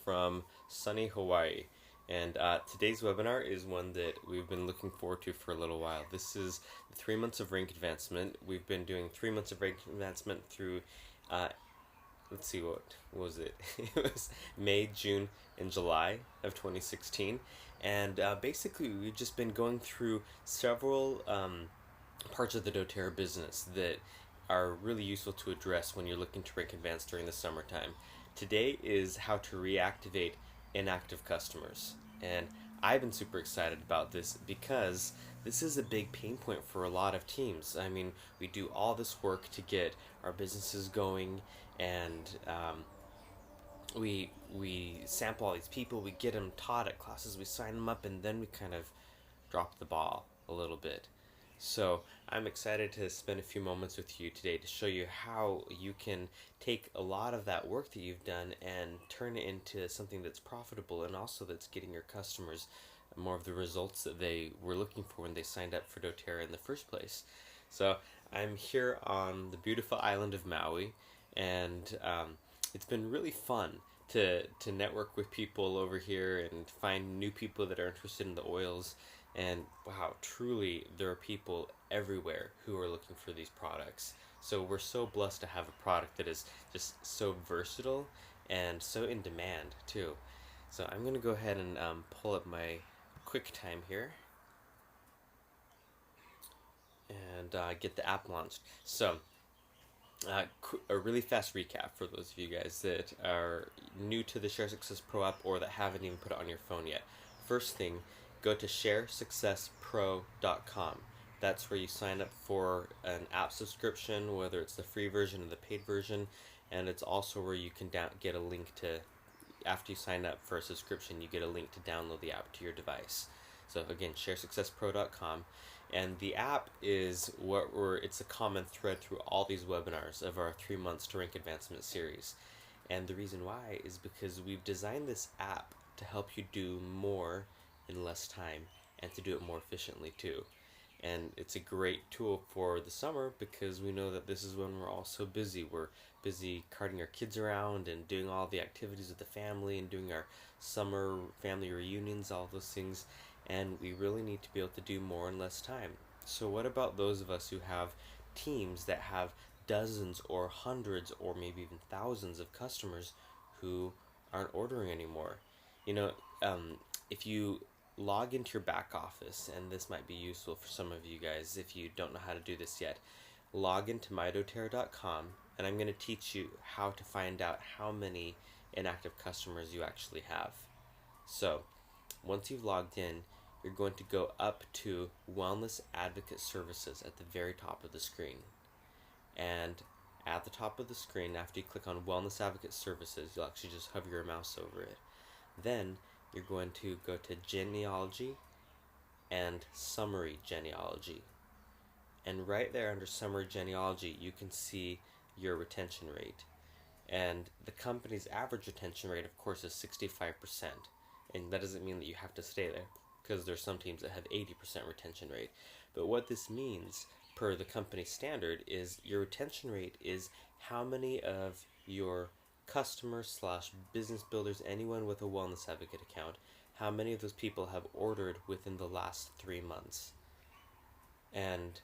from sunny Hawaii. And today's webinar is one that we've been looking forward to for a little while. This is 3 months of rank advancement. We've been doing 3 months of rank advancement through, let's see, what was it? It was May, June, and July of 2016. And basically, we've just been going through several parts of the doTERRA business that are really useful to address when you're looking to rank advance during the summertime. Today is how to reactivate inactive customers. And I've been super excited about this because this is a big pain point for a lot of teams. I mean, we do all this work to get our businesses going, and we sample all these people, we get them taught at classes, we sign them up, and then we kind of drop the ball a little bit. So I'm excited to spend a few moments with you today to show you how you can take a lot of that work that you've done and turn it into something that's profitable, and also that's getting your customers more of the results that they were looking for when they signed up for doTERRA in the first place. So I'm here on the beautiful island of Maui, and it's been really fun to network with people over here and find new people that are interested in the oils. And wow, truly, there are people everywhere who are looking for these products. So we're so blessed to have a product that is just so versatile and so in demand too. So I'm going to go ahead and pull up my QuickTime here and get the app launched. So a really fast recap for those of you guys that are new to the Share Success Pro app or that haven't even put it on your phone yet. First thing, go to sharesuccesspro.com. That's where you sign up for an app subscription, whether it's the free version or the paid version, and it's also where you can get a link to, after you sign up for a subscription, you get a link to download the app to your device. So again, sharesuccesspro.com. And the app is it's a common thread through all these webinars of our 3 months to rank advancement series. And the reason why is because we've designed this app to help you do more in less time, and to do it more efficiently too. And it's a great tool for the summer because we know that this is when we're all so busy. We're busy carting our kids around and doing all the activities with the family and doing our summer family reunions, all those things, and we really need to be able to do more in less time. So what about those of us who have teams that have dozens or hundreds or maybe even thousands of customers who aren't ordering anymore? You know, if you log into your back office, and this might be useful for some of you guys if you don't know how to do this yet, log into mydoterra.com, and I'm going to teach you how to find out how many inactive customers you actually have. So once you've logged in, you're going to go up to Wellness Advocate Services at the very top of the screen. And at the top of the screen, after you click on Wellness Advocate Services, you'll actually just hover your mouse over it. Then you're going to go to Genealogy and Summary Genealogy. And right there under Summary Genealogy, you can see your retention rate. And the company's average retention rate, of course, is 65%. And that doesn't mean that you have to stay there, because there's some teams that have 80% retention rate. But what this means, per the company standard, is your retention rate is how many of your customers / business builders, anyone with a Wellness Advocate account, how many of those people have ordered within the last 3 months. And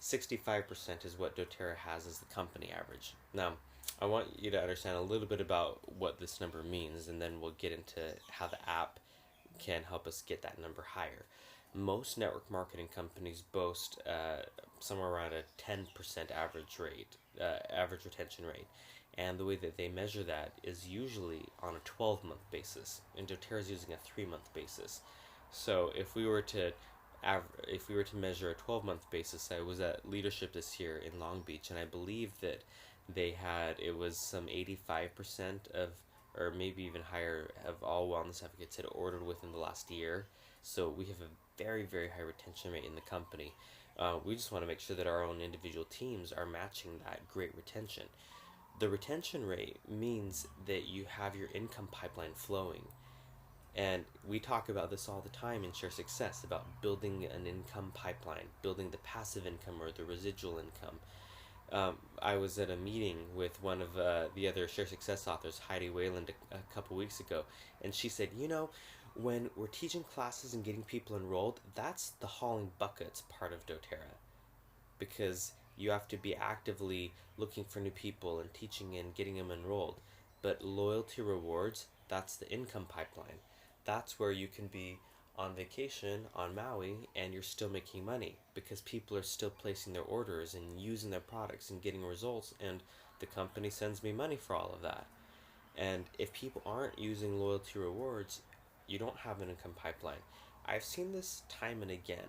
65% is what doTERRA has as the company average. Now, I want you to understand a little bit about what this number means, and then we'll get into how the app can help us get that number higher. Most network marketing companies boast somewhere around a 10% average retention rate. And the way that they measure that is usually on a 12-month basis, and doTERRA is using a 3-month basis. So if we were to measure a 12-month basis, I was at Leadership this year in Long Beach, and I believe that it was some 85% of, or maybe even higher, of all wellness advocates had ordered within the last year. So we have a very, very high retention rate in the company. We just want to make sure that our own individual teams are matching that great retention. The retention rate means that you have your income pipeline flowing. And we talk about this all the time in Share Success, about building an income pipeline, building the passive income or the residual income. I was at a meeting with one of the other Share Success authors, Heidi Wayland, a couple weeks ago, and she said, when we're teaching classes and getting people enrolled, that's the hauling buckets part of doTERRA, because you have to be actively looking for new people and teaching and getting them enrolled. But loyalty rewards, that's the income pipeline. That's where you can be on vacation on Maui and you're still making money because people are still placing their orders and using their products and getting results, and the company sends me money for all of that. And if people aren't using loyalty rewards, you don't have an income pipeline. I've seen this time and again.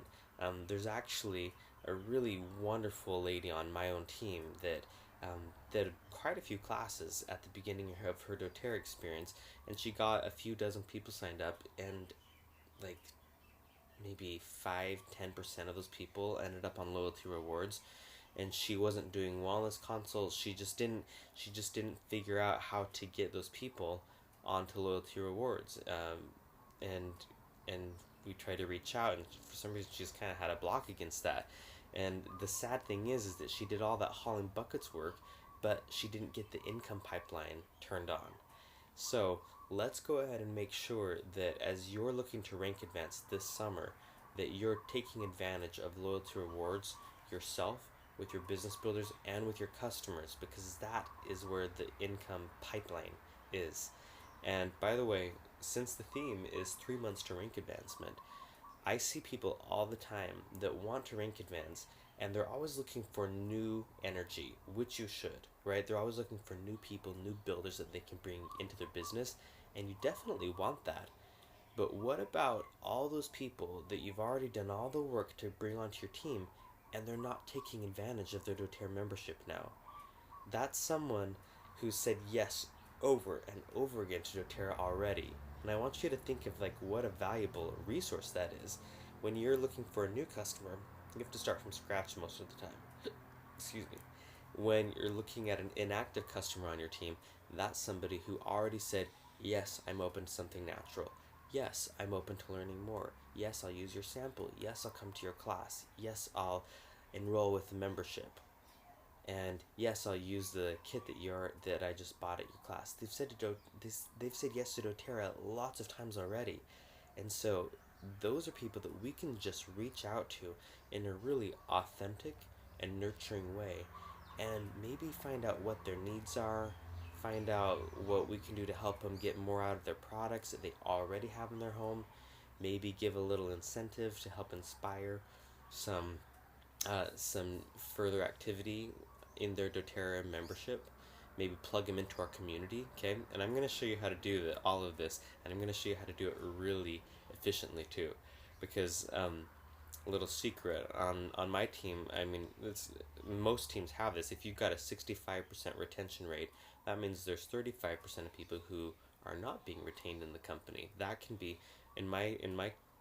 There's actually a really wonderful lady on my own team that did quite a few classes at the beginning of her doTERRA experience, and she got a few dozen people signed up, and like maybe 5-10% of those people ended up on loyalty rewards, and she wasn't doing wellness consults. She just didn't figure out how to get those people onto loyalty rewards. And and we tried to reach out, and for some reason she just kind of had a block against that. And the sad thing is that she did all that hauling buckets work, but she didn't get the income pipeline turned on. So let's go ahead and make sure that as you're looking to rank advance this summer, that you're taking advantage of loyalty rewards yourself, with your business builders, and with your customers, because that is where the income pipeline is. And by the way, since the theme is 3 months to rank advancement, I see people all the time that want to rank advance, and they're always looking for new energy, which you should, right? They're always looking for new people, new builders that they can bring into their business, and you definitely want that. But what about all those people that you've already done all the work to bring onto your team, and they're not taking advantage of their doTERRA membership now? That's someone who said yes over and over again to doTERRA already. And I want you to think of like what a valuable resource that is. When you're looking for a new customer, you have to start from scratch most of the time. Excuse me. When you're looking at an inactive customer on your team, that's somebody who already said, yes, I'm open to something natural. Yes, I'm open to learning more. Yes, I'll use your sample. Yes, I'll come to your class. Yes, I'll enroll with the membership. And yes, I'll use the kit that I just bought at your class. They've said yes to doTERRA lots of times already, and so those are people that we can just reach out to in a really authentic and nurturing way, and maybe find out what their needs are, find out what we can do to help them get more out of their products that they already have in their home, maybe give a little incentive to help inspire some some further activity in their doTERRA membership, maybe plug them into our community, okay? And I'm going to show you how to do all of this, and I'm going to show you how to do it really efficiently too, because a little secret on my team, I mean, most teams have this. If you've got a 65% retention rate, that means there's 35% of people who are not being retained in the company. That can be, in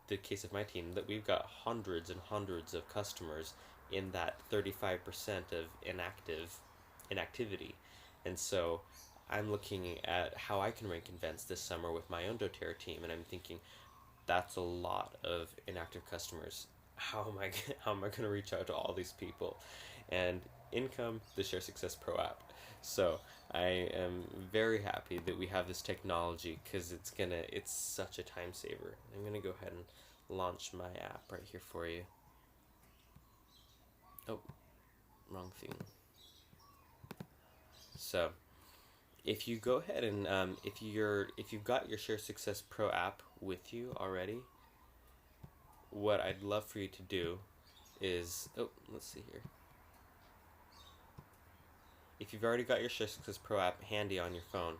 the case of my team, that we've got hundreds and hundreds of customers in that 35% of inactivity. And so I'm looking at how I can rank events this summer with my own doTERRA team, and I'm thinking that's a lot of inactive customers. How am I going to reach out to all these people? And in come the Share Success Pro app. So I am very happy that we have this technology, because it's such a time saver. I'm gonna go ahead and launch my app right here for you. Oh, wrong thing. So if you go ahead and if you've got your Share Success Pro app with you already, what I'd love for you to do is, let's see here. If you've already got your Share Success Pro app handy on your phone,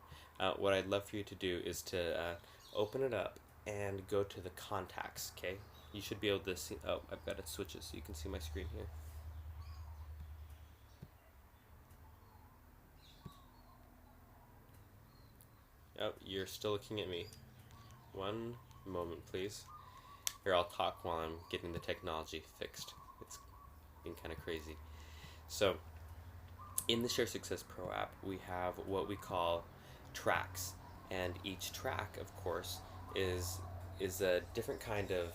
what I'd love for you to do is to open it up and go to the contacts, okay? You should be able to see, I've got to switch it so you can see my screen here. Oh, you're still looking at me. One moment, please. Here, I'll talk while I'm getting the technology fixed. It's been kind of crazy. So, in the Share Success Pro app, we have what we call tracks, and each track, of course, is a different kind of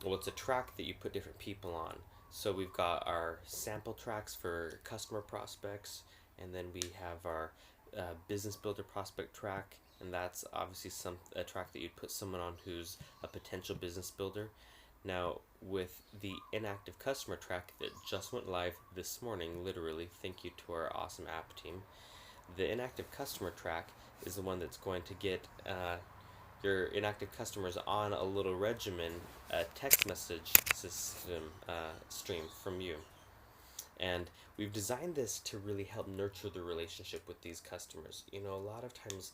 well, it's a track that you put different people on. So we've got our sample tracks for customer prospects, and then we have our business builder prospect track, and that's obviously a track that you'd put someone on who's a potential business builder. Now, with the inactive customer track that just went live this morning, literally, thank you to our awesome app team. The inactive customer track is the one that's going to get your inactive customers on a little regimen, a text message system stream from you. And we've designed this to really help nurture the relationship with these customers. You know, a lot of times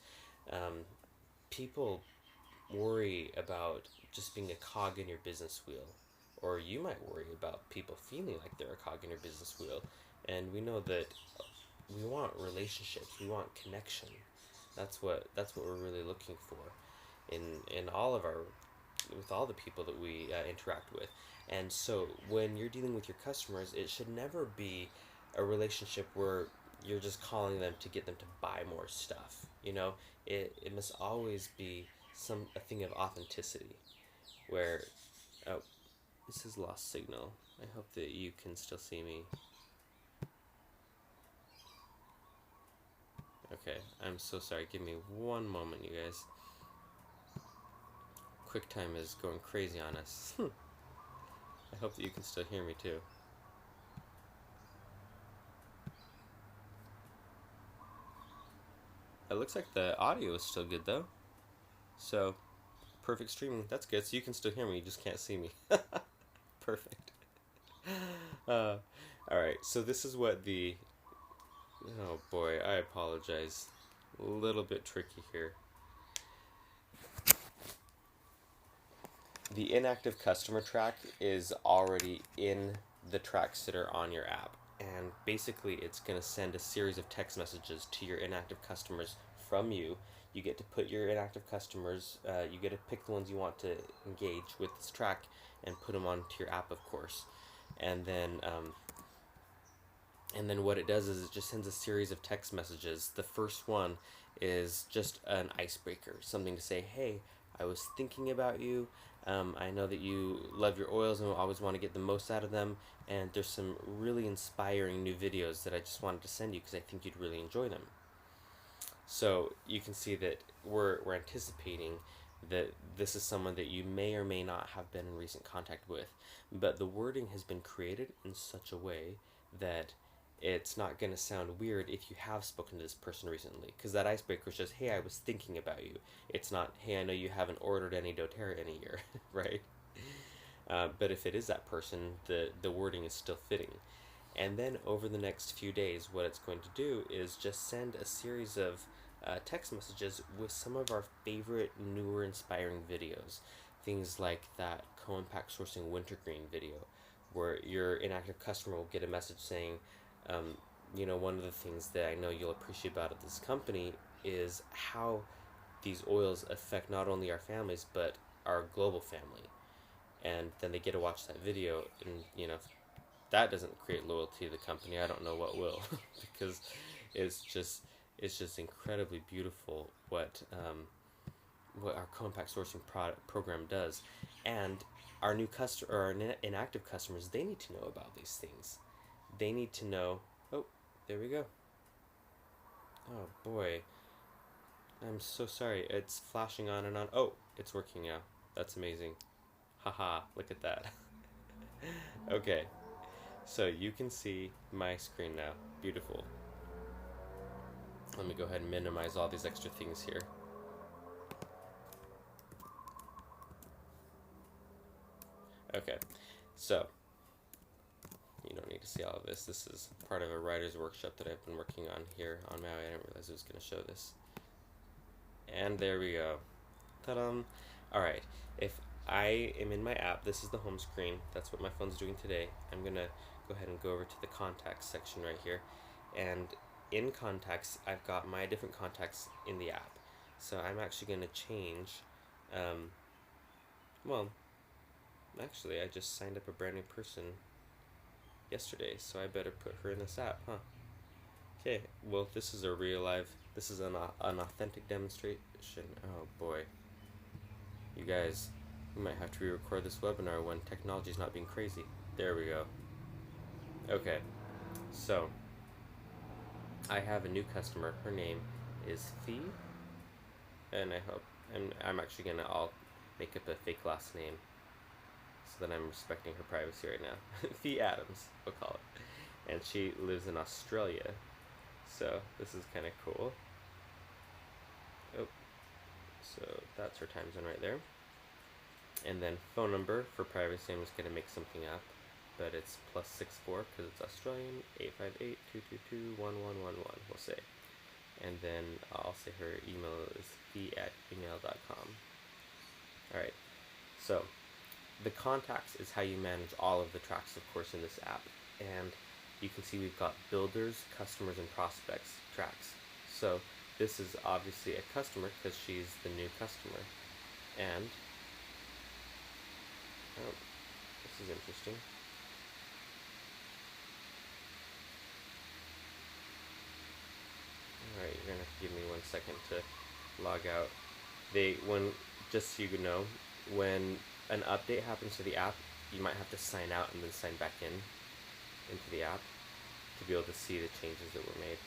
people worry about just being a cog in your business wheel, or you might worry about people feeling like they're a cog in your business wheel. And we know that we want relationships, we want connection. That's what we're really looking for in all of our with all the people that we interact with. And so when you're dealing with your customers, it should never be a relationship where you're just calling them to get them to buy more stuff. You know, it must always be a thing of authenticity where, oh, this is lost signal. I hope that you can still see me. Okay, I'm so sorry. Give me one moment, you guys. QuickTime is going crazy on us. I hope that you can still hear me too. It looks like the audio is still good though. So, perfect streaming. That's good. So you can still hear me, you just can't see me. Perfect. Alright, so this is what the... Oh boy, I apologize. A little bit tricky here. The inactive customer track is already in the tracks that are on your app. And basically, it's going to send a series of text messages to your inactive customers from you. You get to put your inactive customers, you get to pick the ones you want to engage with this track and put them onto your app, of course. And then what it does is it just sends a series of text messages. The first one is just an icebreaker, something to say, hey, I was thinking about you. I know that you love your oils and always want to get the most out of them. And there's some really inspiring new videos that I just wanted to send you because I think you'd really enjoy them. So you can see that we're anticipating that this is someone that you may or may not have been in recent contact with. But the wording has been created in such a way that it's not going to sound weird if you have spoken to this person recently, because that icebreaker is just, hey, I was thinking about you. It's not, hey, I know you haven't ordered any doTERRA in a year, right? But if it is that person, the wording is still fitting. And then over the next few days, what it's going to do is just send a series of text messages with some of our favorite newer inspiring videos. Things like that co-impact sourcing wintergreen video, where your inactive customer will get a message saying, one of the things that I know you'll appreciate about this company is how these oils affect not only our families, but our global family. And then they get to watch that video, and, if that doesn't create loyalty to the company, I don't know what will, because it's just incredibly beautiful what our co-impact sourcing program does. And our new our inactive customers, they need to know about these things. They need to know. Oh, there we go. Oh boy, I'm so sorry. It's flashing on and on. Oh, it's working now. That's amazing. Haha, look at that. Okay, so you can see my screen now. Beautiful. Let me go ahead and minimize all these extra things here. Okay, so you don't need to see all of this. This is part of a writer's workshop that I've been working on here on Maui. I didn't realize it was going to show this. And there we go. Ta-da! Alright, if I am in my app, this is the home screen. That's what my phone's doing today. I'm going to go ahead and go over to the contacts section right here. And in contacts, I've got my different contacts in the app. So I'm actually going to change, actually I just signed up a brand new person yesterday, so I better put her in this app, huh? Okay, well, this is this is an authentic demonstration. Oh boy. You guys, we might have to re-record this webinar when technology's not being crazy. There we go. Okay, so I have a new customer. Her name is Fee, and I'm actually gonna I'll make up a fake last name so that I'm respecting her privacy right now. Fee Adams, we'll call it, and she lives in Australia. So this is kind of cool. Oh, so that's her time zone right there. And then phone number for privacy. I'm just gonna make something up, but it's +64 because it's Australian. 858-222-1111. We'll say. And then I'll say her email is fee@gmail.com. Alright, so the contacts is how you manage all of the tracks, of course, in this app. And you can see we've got builders, customers, and prospects tracks. So this is obviously a customer because she's the new customer. And, oh, this is interesting. Alright, you're gonna have to give me 1 second to log out. Just so you know, when an update happens to the app, you might have to sign out and then sign back into the app to be able to see the changes that were made.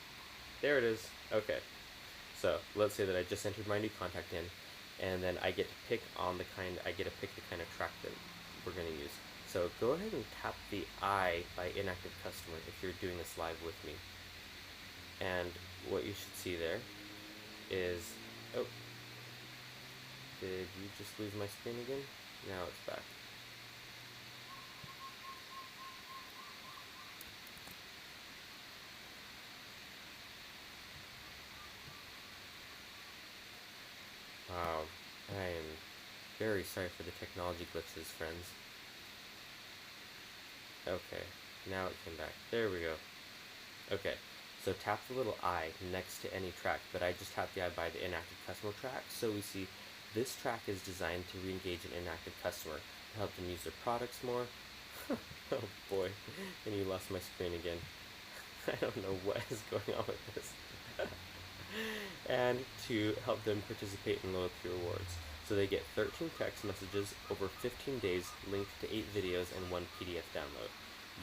There it is. Okay. So let's say that I just entered my new contact in, and then I get to pick the kind of track that we're going to use. So go ahead and tap the I by Inactive Customer if you're doing this live with me. And what you should see there is, oh, did you just lose my screen again? Now it's back. Wow, I am very sorry for the technology glitches, friends. Okay, now it came back. There we go. Okay, so tap the little I next to any track, but I just tapped the I by the inactive customer track, so we see this track is designed to re-engage an inactive customer, to help them use their products more. Oh boy, and you lost my screen again. I don't know what is going on with this. And to help them participate in loyalty rewards. So they get 13 text messages over 15 days linked to 8 videos and 1 PDF download.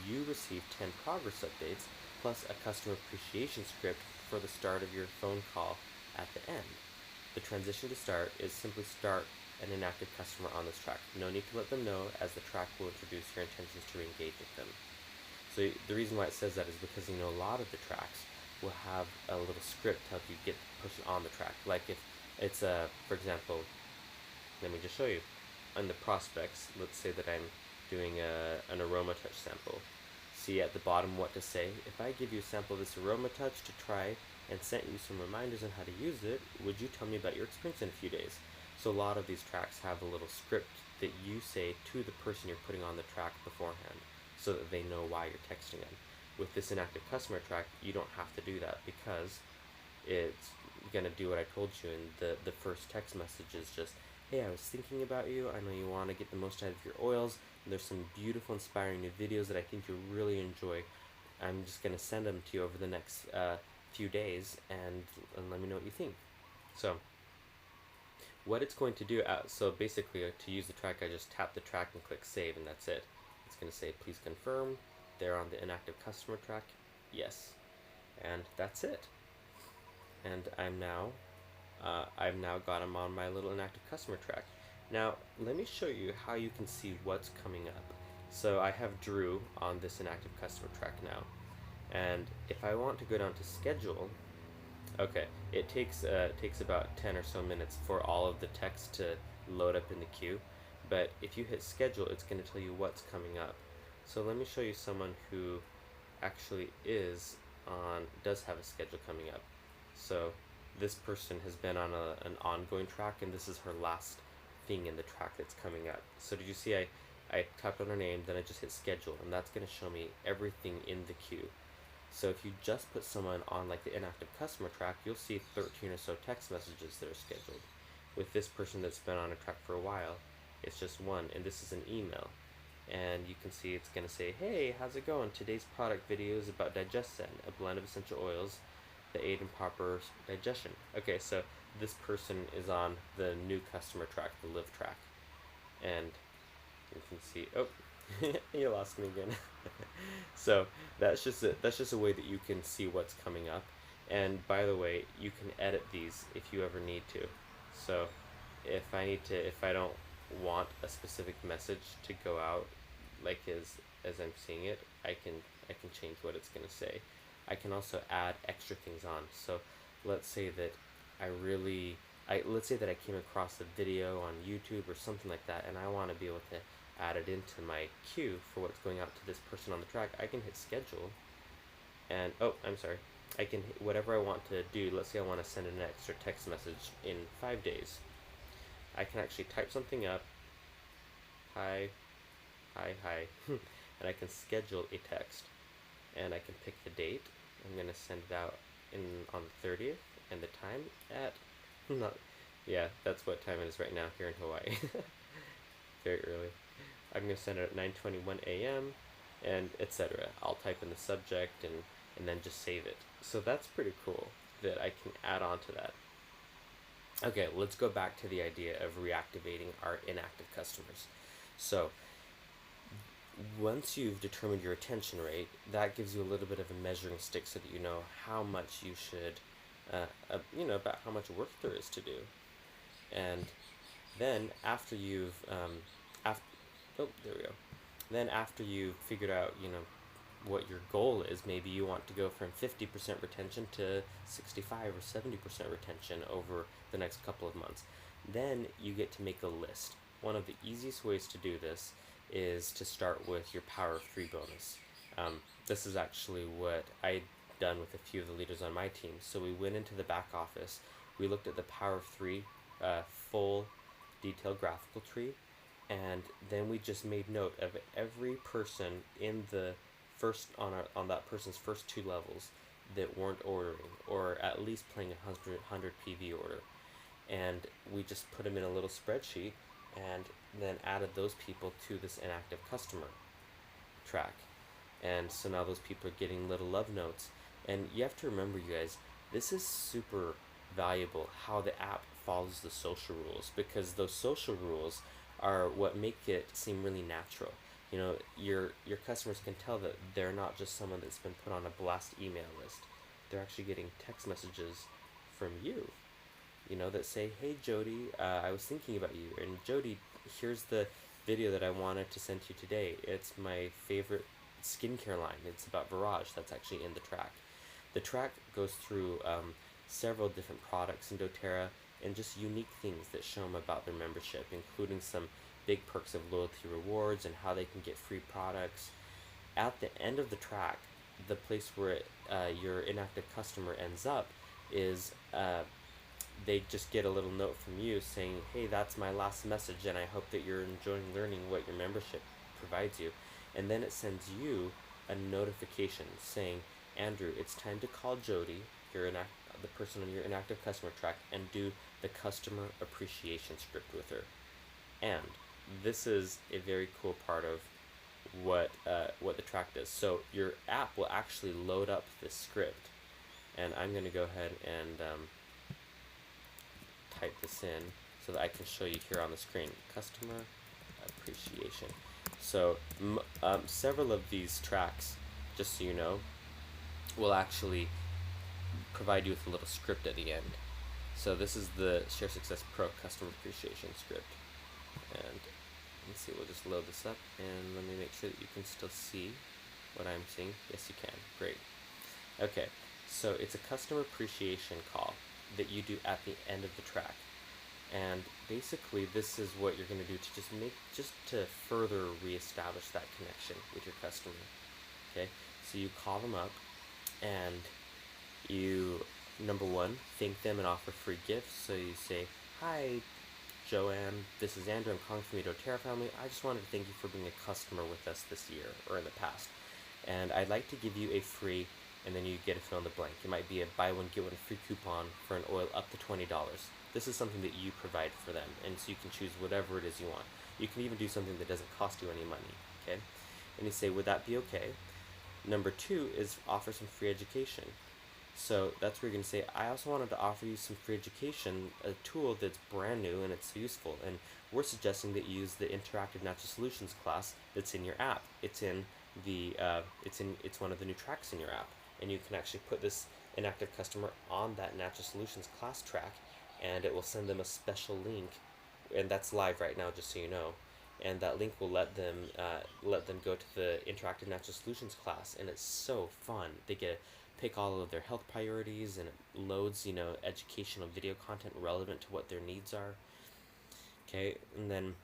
You receive 10 progress updates plus a customer appreciation script for the start of your phone call at the end. The transition to start is simply start an inactive customer on this track. No need to let them know, as the track will introduce your intentions to re-engage with them. So the reason why it says that is because a lot of the tracks will have a little script to help you get pushed on the track. Like if it's for example, let me just show you. On the prospects, let's say that I'm doing an aroma touch sample. See at the bottom what to say. If I give you a sample of this aroma touch to try and sent you some reminders on how to use it, would you tell me about your experience in a few days? So a lot of these tracks have a little script that you say to the person you're putting on the track beforehand, so that they know why you're texting them. With this inactive customer track, you don't have to do that because it's gonna do what I told you, and the first text message is just, hey, I was thinking about you, I know you want to get the most out of your oils, and there's some beautiful, inspiring new videos that I think you'll really enjoy. I'm just gonna send them to you over the next few days, and let me know what you think. So what it's going to do, so basically to use the track, I just tap the track and click save, and that's it. It's going to say, please confirm, they're on the inactive customer track, yes, and that's it. And I've now got them on my little inactive customer track. Now, let me show you how you can see what's coming up. So I have Drew on this inactive customer track now, and if I want to go down to schedule, okay, it takes about 10 or so minutes for all of the text to load up in the queue, but if you hit schedule, it's going to tell you what's coming up. So let me show you someone who actually does have a schedule coming up. So this person has been on an ongoing track, and this is her last thing in the track that's coming up. So did you see I tapped on her name, then I just hit schedule, and that's going to show me everything in the queue. So if you just put someone on like the inactive customer track, you'll see 13 or so text messages that are scheduled. With this person that's been on a track for a while, it's just one, and this is an email. And you can see it's going to say, hey, how's it going? Today's product video is about Digestin, a blend of essential oils that aid in proper digestion. Okay, so this person is on the new customer track, the live track. And you can see, oh, You lost me again. So that's just a way that you can see what's coming up. And by the way, you can edit these if you ever need to. So if I don't want a specific message to go out, like as I'm seeing it, I can change what it's gonna say. I can also add extra things on. So let's say that let's say that I came across a video on YouTube or something like that, and I want to be able to add it into my queue for what's going out to this person on the track. I can hit schedule, and oh, I'm sorry. I can hit whatever I want to do. Let's say I want to send an extra text message in 5 days. I can actually type something up. Hi, hi, and I can schedule a text, and I can pick the date. I'm gonna send it out on the 30th, and the time at not yeah, that's what time it is right now here in Hawaii. Very early. I'm gonna send it at 9:21 a.m. and etc. I'll type in the subject and then just save it. So that's pretty cool that I can add on to that. Okay, let's go back to the idea of reactivating our inactive customers. So once you've determined your retention rate, that gives you a little bit of a measuring stick so that you know how much you should, about how much work there is to do. And then after you've, after, oh, there we go. Then after you've figured out, what your goal is, maybe you want to go from 50% retention to 65 or 70% retention over the next couple of months. Then you get to make a list. One of the easiest ways to do this is to start with your Power of 3 bonus. This is actually what I'd done with a few of the leaders on my team. So we went into the back office, we looked at the Power of 3 full detailed graphical tree, and then we just made note of every person in the on that person's first two levels that weren't ordering or at least playing a 100 PV order, and we just put them in a little spreadsheet and then added those people to this inactive customer track. And so now those people are getting little love notes. And you have to remember, you guys, this is super valuable how the app follows the social rules, because those social rules are what make it seem really natural. Your customers can tell that they're not just someone that's been put on a blast email list. They're actually getting text messages from you, that say, "Hey Jody, I was thinking about you, and Jody, here's the video that I wanted to send to you today. It's my favorite skincare line. It's about Virage." That's actually in the track. The track goes through several different products in doTERRA and just unique things that show them about their membership, including some big perks of loyalty rewards and how they can get free products. At the end of the track, the place where your inactive customer ends up is they just get a little note from you saying, "Hey, that's my last message, and I hope that you're enjoying learning what your membership provides you." And then it sends you a notification saying, "Andrew, it's time to call Jody, the person on your inactive customer track, and do the customer appreciation script with her." And this is a very cool part of what the track does. So your app will actually load up this script, and I'm going to go ahead and type this in so that I can show you here on the screen. Customer appreciation. So several of these tracks, just so you know, will actually provide you with a little script at the end. So this is the Share Success Pro customer appreciation script. And let's see, we'll just load this up, and let me make sure that you can still see what I'm seeing. Yes, you can. Great. Okay, so it's a customer appreciation call that you do at the end of the track. And basically this is what you're going to do to just to further reestablish that connection with your customer. Okay, so you call them up and you, number one, thank them and offer free gifts. So you say, "Hi Joanne, this is Andrew, I'm calling from the doTERRA family. I just wanted to thank you for being a customer with us this year or in the past, and I'd like to give you a free," and then you get a fill in the blank. It might be a buy one get one free coupon for an oil up to $20. This is something that you provide for them, and so you can choose whatever it is you want. You can even do something that doesn't cost you any money. Okay, and you say, "Would that be okay?" Number two is offer some free education. So that's where you're going to say, I also wanted to offer you some free education, a tool that's brand new and it's useful. And we're suggesting that you use the Interactive Natural Solutions class that's in your app. It's in it's one of the new tracks in your app, and you can actually put this inactive customer on that Natural Solutions class track, and it will send them a special link, and that's live right now, just so you know. And that link will let them go to the Interactive Natural Solutions class, and it's so fun. They get pick all of their health priorities, and it loads, educational video content relevant to what their needs are. Okay, and then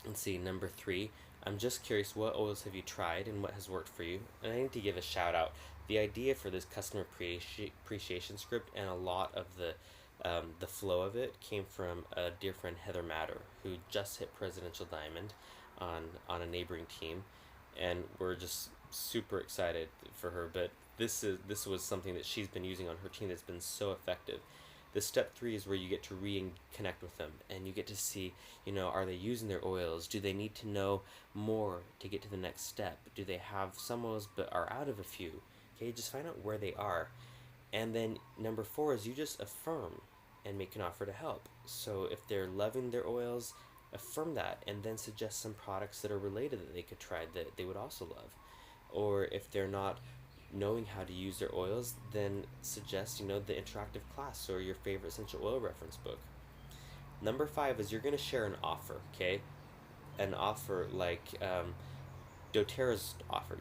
let's see, number 3. I'm just curious, what oils have you tried and what has worked for you? And I need to give a shout out. The idea for this customer appreciation script and a lot of the flow of it came from a dear friend, Heather Matter, who just hit Presidential Diamond on a neighboring team, and we're just super excited for her. But this was something that she's been using on her team that's been so effective. The step 3 is where you get to connect with them, and you get to see, are they using their oils? Do they need to know more to get to the next step? Do they have some oils but are out of a few? Okay, just find out where they are. And then number 4 is you just affirm and make an offer to help. So if they're loving their oils, affirm that and then suggest some products that are related that they could try that they would also love. Or if they're not knowing how to use their oils, then suggest, the interactive class or your favorite essential oil reference book. Number 5 is you're going to share an offer, okay? An offer like doTERRA's offer,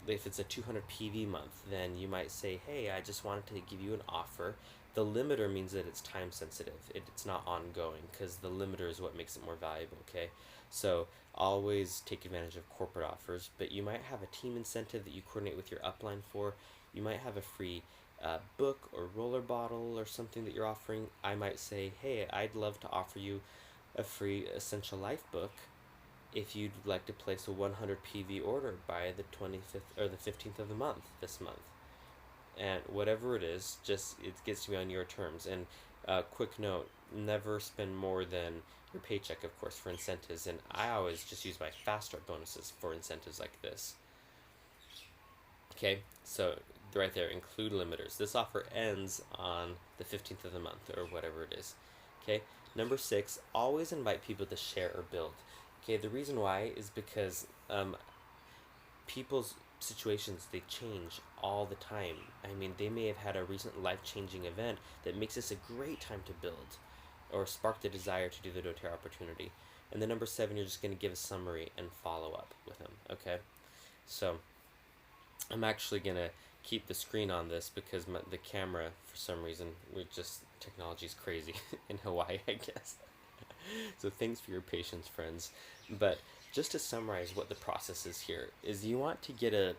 if it's a 200 PV month, then you might say, hey, I just wanted to give you an offer. The limiter means that it's time sensitive. It's not ongoing, because the limiter is what makes it more valuable, okay? So always take advantage of corporate offers, but you might have a team incentive that you coordinate with your upline for. You might have a free book or roller bottle or something that you're offering. I might say, hey, I'd love to offer you a free Essential Life book if you'd like to place a 100 PV order by the 25th or the 15th of the month this month. And whatever it is, just it gets to be on your terms. And quick note, never spend more than your paycheck, of course, for incentives. And I always just use my fast start bonuses for incentives like this. Okay, so right there, include limiters. This offer ends on the 15th of the month or whatever it is. Okay, number 6, always invite people to share or build. Okay, the reason why is because people's situations, they change all the time. I mean, they may have had a recent life-changing event that makes this a great time to build or spark the desire to do the doTERRA opportunity. And then number 7, you're just going to give a summary and follow up with them, okay? So I'm actually going to keep the screen on this because the camera, for some reason, technology's crazy in Hawaii, I guess. So thanks for your patience, friends. But just to summarize what the process is here, is you want to get a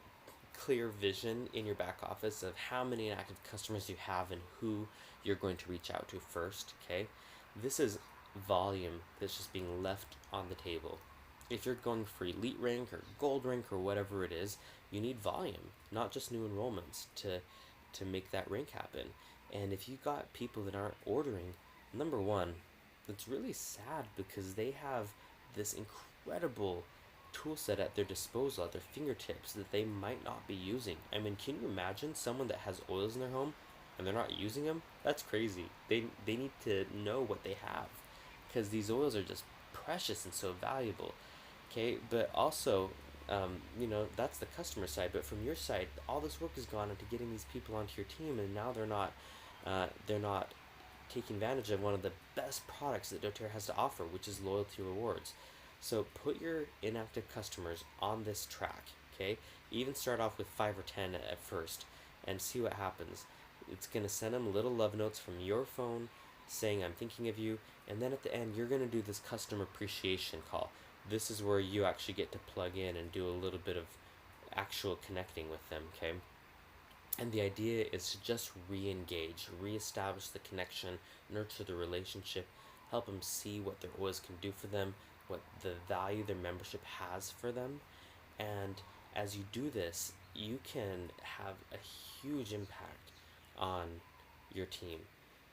clear vision in your back office of how many active customers you have and who you're going to reach out to first, okay? This is volume that's just being left on the table. If you're going for elite rank or gold rank or whatever it is, you need volume, not just new enrollments to make that rank happen. And if you got people that aren't ordering, number 1, it's really sad because they have this incredible tool set at their disposal, at their fingertips, that they might not be using. I mean, can you imagine someone that has oils in their home and they're not using them? That's crazy. They need to know what they have, because these oils are just precious and so valuable. Okay, but also, that's the customer side. But from your side, all this work has gone into getting these people onto your team, and now they're not taking advantage of one of the best products that doTERRA has to offer, which is loyalty rewards. So put your inactive customers on this track, okay? Even start off with 5 or 10 at first and see what happens. It's going to send them little love notes from your phone saying, I'm thinking of you. And then at the end, you're going to do this customer appreciation call. This is where you actually get to plug in and do a little bit of actual connecting with them, okay? And the idea is to just re-engage, re-establish the connection, nurture the relationship, help them see what their oils can do for them, what the value their membership has for them. And as you do this, you can have a huge impact on your team.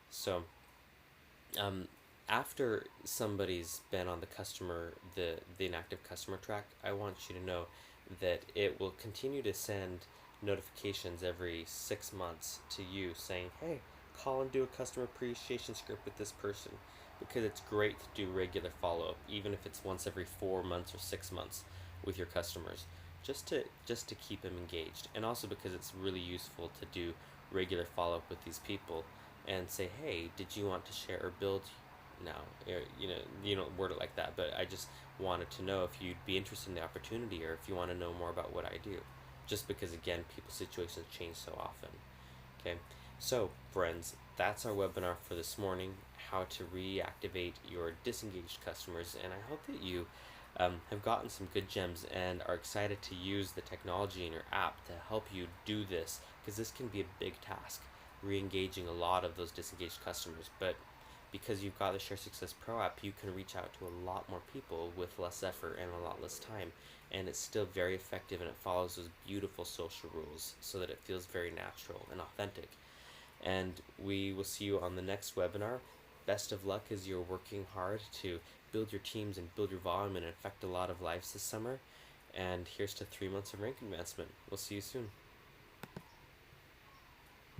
So after somebody's been on the inactive customer track, I want you to know that it will continue to send notifications every 6 months to you saying, hey, call and do a customer appreciation script with this person, because it's great to do regular follow-up, even if it's once every 4 months or 6 months with your customers, just to keep them engaged, and also because it's really useful to do regular follow-up with these people and say, hey, did you want to share or build now? You don't word it like that, but I just wanted to know if you'd be interested in the opportunity, or if you want to know more about what I do, just because again people's situations change so often. Okay, so friends, that's our webinar for this morning, how to reactivate your disengaged customers, and I hope that you have gotten some good gems and are excited to use the technology in your app to help you do this, because this can be a big task, re-engaging a lot of those disengaged customers. But because you've got the Share Success Pro app, you can reach out to a lot more people with less effort and a lot less time, and it's still very effective, and it follows those beautiful social rules so that it feels very natural and authentic. And we will see you on the next webinar. Best of luck as you're working hard to build your teams and build your volume and affect a lot of lives this summer. And here's to 3 months of rank advancement. We'll see you soon.